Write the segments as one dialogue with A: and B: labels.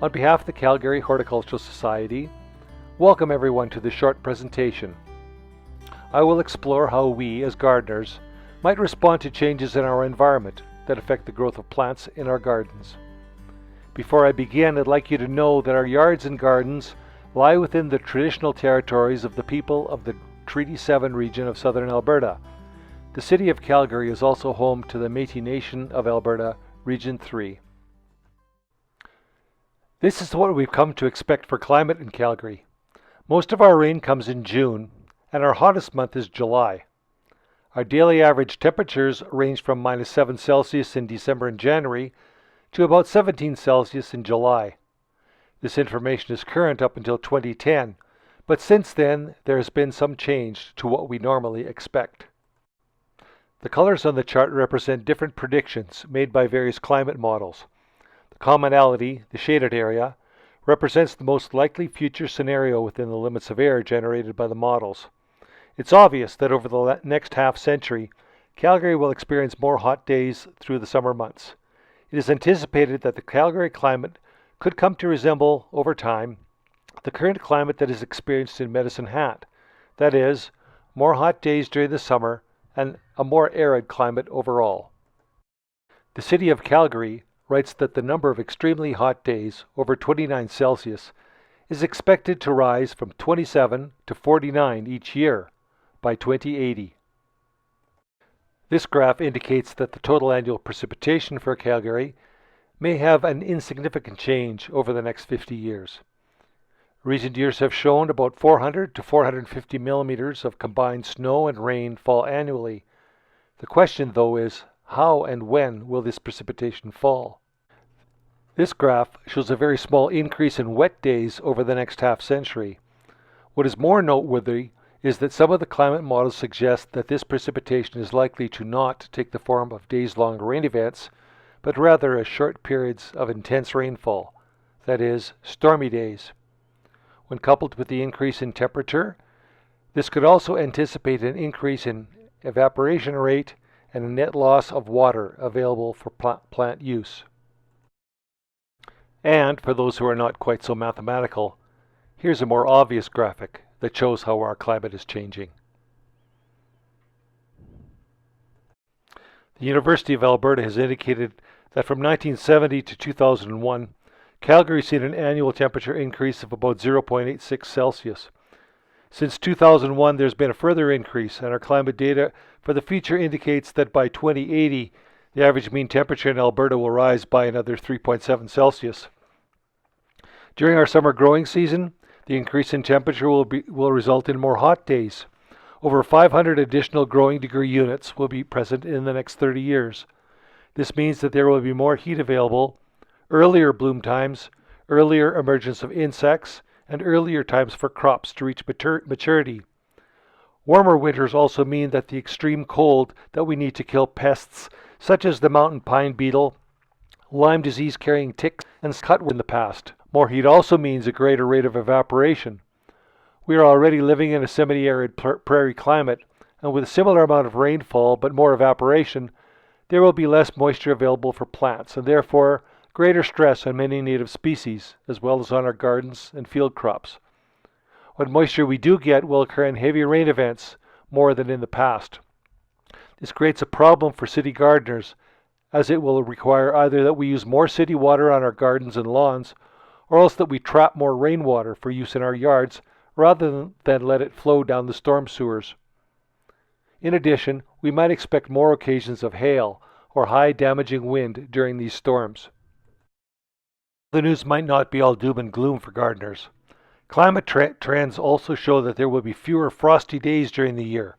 A: On behalf of the Calgary Horticultural Society, welcome everyone to this short presentation. I will explore how we, as gardeners, might respond to changes in our environment that affect the growth of plants in our gardens. Before I begin, I'd like you to know that our yards and gardens lie within the traditional territories of the people of the Treaty 7 region of southern Alberta. The city of Calgary is also home to the Métis Nation of Alberta, Region 3. This is what we've come to expect for climate in Calgary. Most of our rain comes in June, and our hottest month is July. Our daily average temperatures range from -7 Celsius in December and January to about 17 Celsius in July. This information is current up until 2010, but since then there has been some change to what we normally expect. The colors on the chart represent different predictions made by various climate models. The commonality, the shaded area, represents the most likely future scenario within the limits of air generated by the models. It's obvious that over the next half century, Calgary will experience more hot days through the summer months. It is anticipated that the Calgary climate could come to resemble, over time, the current climate that is experienced in Medicine Hat. That is, more hot days during the summer and a more arid climate overall. The city of Calgary writes that the number of extremely hot days, over 29 Celsius, is expected to rise from 27 to 49 each year by 2080. This graph indicates that the total annual precipitation for Calgary may have an insignificant change over the next 50 years. Recent years have shown about 400 to 450 millimeters of combined snow and rain fall annually. The question, though, is how and when will this precipitation fall? This graph shows a very small increase in wet days over the next half century. What is more noteworthy is that some of the climate models suggest that this precipitation is likely to not take the form of days-long rain events, but rather as short periods of intense rainfall, that is, stormy days. When coupled with the increase in temperature, this could also anticipate an increase in evaporation rate and a net loss of water available for plant use. And for those who are not quite so mathematical, here's a more obvious graphic that shows how our climate is changing. The University of Alberta has indicated that from 1970 to 2001, Calgary has seen an annual temperature increase of about 0.86 Celsius. Since 2001, there's been a further increase, and our climate data for the future indicates that by 2080, the average mean temperature in Alberta will rise by another 3.7 Celsius. During our summer growing season, the increase in temperature will result in more hot days. Over 500 additional growing degree units will be present in the next 30 years. This means that there will be more heat available, earlier bloom times, earlier emergence of insects, and earlier times for crops to reach maturity. Warmer winters also mean that the extreme cold that we need to kill pests, such as the mountain pine beetle, Lyme disease-carrying ticks, and cutworm in the past. More heat also means a greater rate of evaporation. We are already living in a semi-arid prairie climate, and with a similar amount of rainfall but more evaporation, there will be less moisture available for plants, and therefore greater stress on many native species, as well as on our gardens and field crops. What moisture we do get will occur in heavy rain events more than in the past. This creates a problem for city gardeners, as it will require either that we use more city water on our gardens and lawns, or else that we trap more rainwater for use in our yards rather than let it flow down the storm sewers. In addition, we might expect more occasions of hail or high damaging wind during these storms. The news might not be all doom and gloom for gardeners. Climate trends also show that there will be fewer frosty days during the year.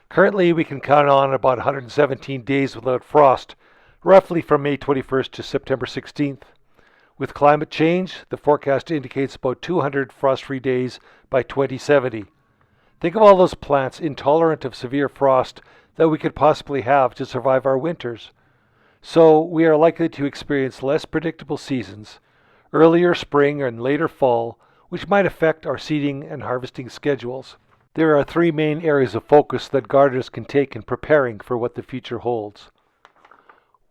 A: Currently, we can count on about 117 days without frost, roughly from May 21st to September 16th. With climate change, the forecast indicates about 200 frost-free days by 2070. Think of all those plants intolerant of severe frost that we could possibly have to survive our winters. So we are likely to experience less predictable seasons, earlier spring and later fall, which might affect our seeding and harvesting schedules. There are three main areas of focus that gardeners can take in preparing for what the future holds.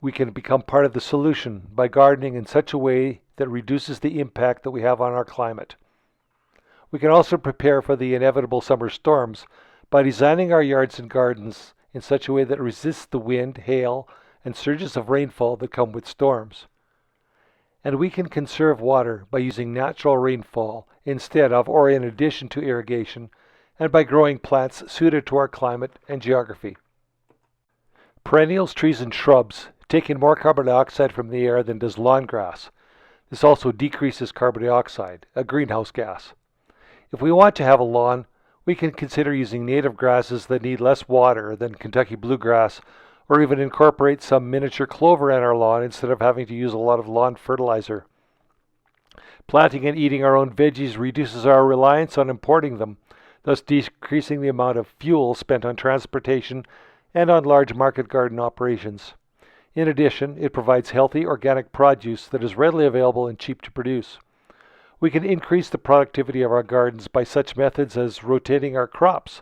A: We can become part of the solution by gardening in such a way that reduces the impact that we have on our climate. We can also prepare for the inevitable summer storms by designing our yards and gardens in such a way that it resists the wind, hail, and surges of rainfall that come with storms. And we can conserve water by using natural rainfall instead of or in addition to irrigation, and by growing plants suited to our climate and geography. Perennials, trees, and shrubs take in more carbon dioxide from the air than does lawn grass. This also decreases carbon dioxide, a greenhouse gas. If we want to have a lawn, we can consider using native grasses that need less water than Kentucky bluegrass, or even incorporate some miniature clover in our lawn instead of having to use a lot of lawn fertilizer. Planting and eating our own veggies reduces our reliance on importing them, thus decreasing the amount of fuel spent on transportation and on large market garden operations. In addition, it provides healthy organic produce that is readily available and cheap to produce. We can increase the productivity of our gardens by such methods as rotating our crops,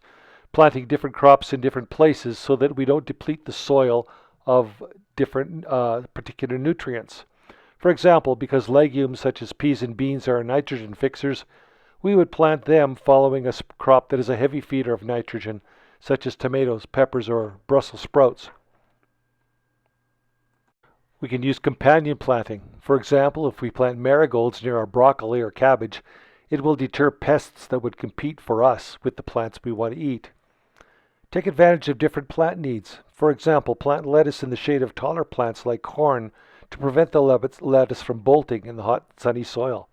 A: planting different crops in different places so that we don't deplete the soil of different particular nutrients. For example, because legumes such as peas and beans are nitrogen fixers, we would plant them following a crop that is a heavy feeder of nitrogen, such as tomatoes, peppers, or Brussels sprouts. We can use companion planting. For example, if we plant marigolds near our broccoli or cabbage, it will deter pests that would compete for us with the plants we want to eat. Take advantage of different plant needs. For example, plant lettuce in the shade of taller plants like corn to prevent the lettuce from bolting in the hot, sunny soil.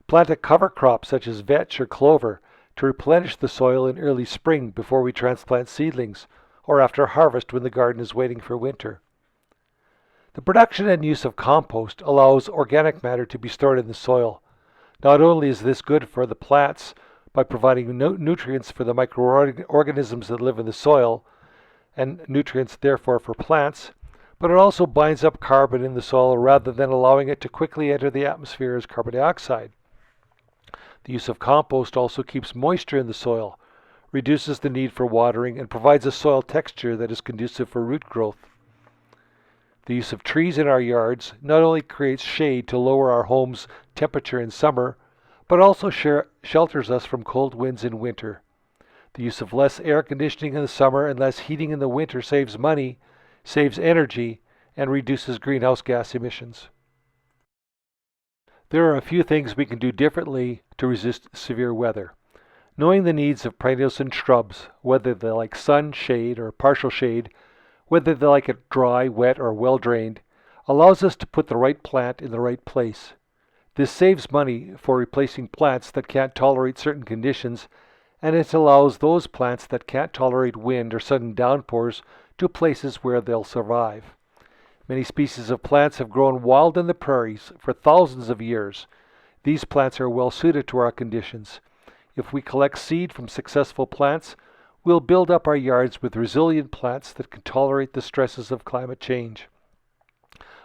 A: Plant a cover crop such as vetch or clover to replenish the soil in early spring before we transplant seedlings, or after harvest when the garden is waiting for winter. The production and use of compost allows organic matter to be stored in the soil. Not only is this good for the plants by providing nutrients for the microorganisms that live in the soil, and nutrients therefore for plants, but it also binds up carbon in the soil rather than allowing it to quickly enter the atmosphere as carbon dioxide. The use of compost also keeps moisture in the soil, reduces the need for watering, and provides a soil texture that is conducive for root growth. The use of trees in our yards not only creates shade to lower our home's temperature in summer, but also shelters us from cold winds in winter. The use of less air conditioning in the summer and less heating in the winter saves money, saves energy, and reduces greenhouse gas emissions. There are a few things we can do differently to resist severe weather. Knowing the needs of perennials and shrubs, whether they like sun, shade, or partial shade, whether they like it dry, wet, or well-drained, allows us to put the right plant in the right place. This saves money for replacing plants that can't tolerate certain conditions, and it allows those plants that can't tolerate wind or sudden downpours to places where they'll survive. Many species of plants have grown wild in the prairies for thousands of years. These plants are well suited to our conditions. If we collect seed from successful plants, we'll build up our yards with resilient plants that can tolerate the stresses of climate change.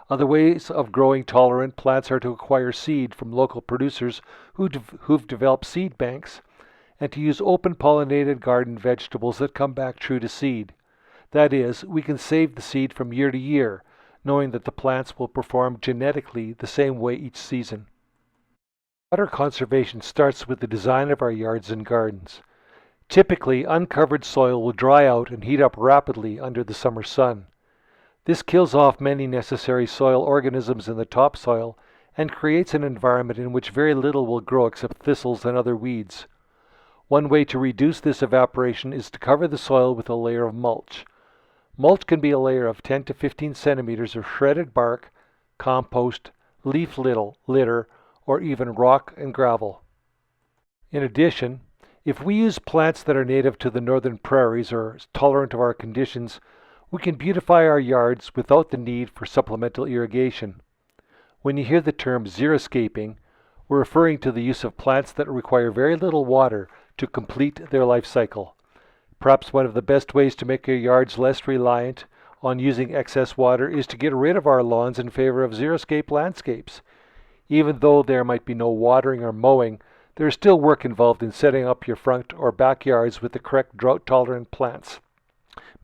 A: Other ways of growing tolerant plants are to acquire seed from local producers who've developed seed banks, and to use open pollinated garden vegetables that come back true to seed. That is, we can save the seed from year to year, knowing that the plants will perform genetically the same way each season. Water conservation starts with the design of our yards and gardens. Typically, uncovered soil will dry out and heat up rapidly under the summer sun. This kills off many necessary soil organisms in the topsoil and creates an environment in which very little will grow except thistles and other weeds. One way to reduce this evaporation is to cover the soil with a layer of mulch. Mulch can be a layer of 10 to 15 centimeters of shredded bark, compost, leaf litter, or even rock and gravel. In addition, if we use plants that are native to the northern prairies or tolerant of our conditions, we can beautify our yards without the need for supplemental irrigation. When you hear the term xeriscaping, we're referring to the use of plants that require very little water to complete their life cycle. Perhaps one of the best ways to make your yards less reliant on using excess water is to get rid of our lawns in favor of xeriscape landscapes. Even though there might be no watering or mowing, there is still work involved in setting up your front or backyards with the correct drought-tolerant plants,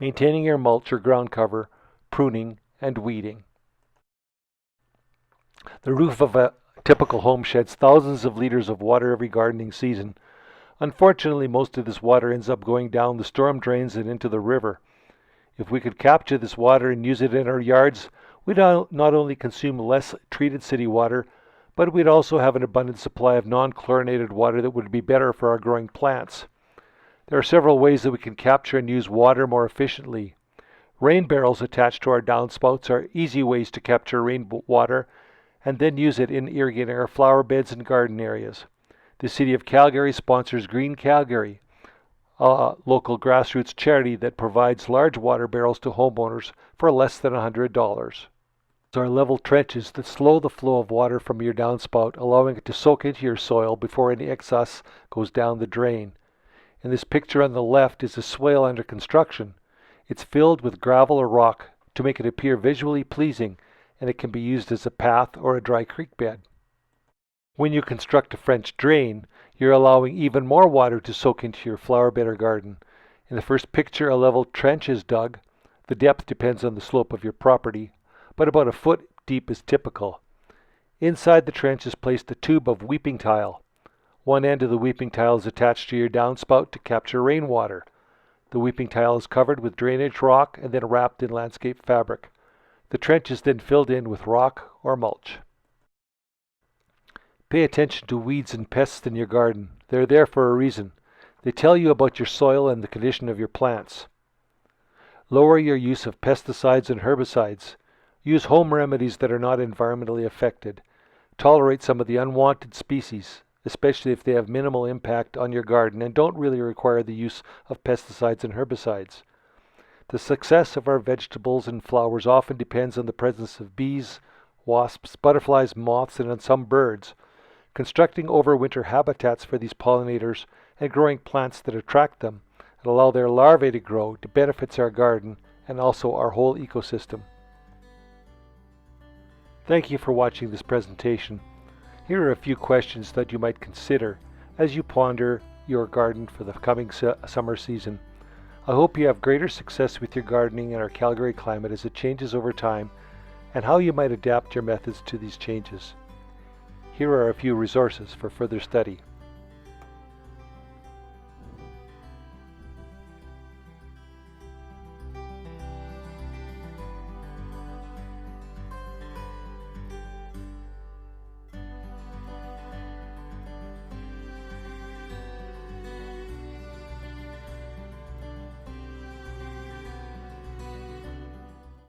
A: maintaining your mulch or ground cover, pruning, and weeding. The roof of a typical home sheds thousands of liters of water every gardening season. Unfortunately, most of this water ends up going down the storm drains and into the river. If we could capture this water and use it in our yards, we'd not only consume less treated city water, but we'd also have an abundant supply of non-chlorinated water that would be better for our growing plants. There are several ways that we can capture and use water more efficiently. Rain barrels attached to our downspouts are easy ways to capture rainwater and then use it in irrigating our flower beds and garden areas. The City of Calgary sponsors Green Calgary, a local grassroots charity that provides large water barrels to homeowners for less than $100. There are level trenches that slow the flow of water from your downspout, allowing it to soak into your soil before any excess goes down the drain. In this picture on the left is a swale under construction. It's filled with gravel or rock to make it appear visually pleasing, and it can be used as a path or a dry creek bed. When you construct a French drain, you're allowing even more water to soak into your flower bed or garden. In the first picture, a level trench is dug. The depth depends on the slope of your property, but about a foot deep is typical. Inside the trench is placed a tube of weeping tile. One end of the weeping tile is attached to your downspout to capture rainwater. The weeping tile is covered with drainage rock and then wrapped in landscape fabric. The trench is then filled in with rock or mulch. Pay attention to weeds and pests in your garden. They're there for a reason. They tell you about your soil and the condition of your plants. Lower your use of pesticides and herbicides. Use home remedies that are not environmentally affected. Tolerate some of the unwanted species, especially if they have minimal impact on your garden and don't really require the use of pesticides and herbicides. The success of our vegetables and flowers often depends on the presence of bees, wasps, butterflies, moths, and on some birds. Constructing overwinter habitats for these pollinators and growing plants that attract them and allow their larvae to grow benefits our garden and also our whole ecosystem. Thank you for watching this presentation. Here are a few questions that you might consider as you ponder your garden for the coming summer season. I hope you have greater success with your gardening in our Calgary climate as it changes over time, and how you might adapt your methods to these changes. Here are a few resources for further study.